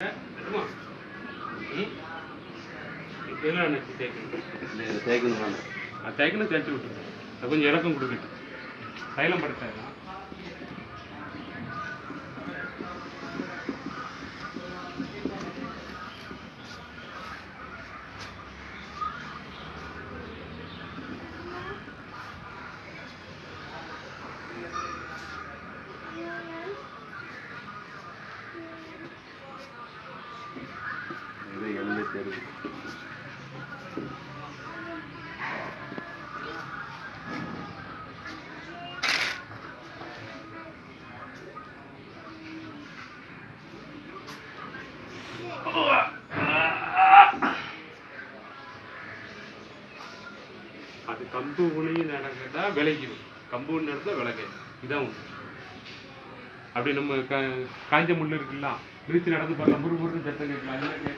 தேய்க்கணும் தேய்ச்சி விட்டுருங்க. அது கொஞ்சம் இறக்கம் கொடுக்கட்டும். தைலம் படுத்தாங்க. எழுதி தெரியுது. அது கம்பு உணி நடக்கட்டா விளைக்கும். கம்பு உணி நடந்தா விளக்கு இதான் உண்டு. அப்படி நம்ம காஞ்ச முள்ளு இருக்குல்ல விரிச்சு நடந்து போடலாம். முறுமுறுன்னு சத்தம் கேட்கலாம்.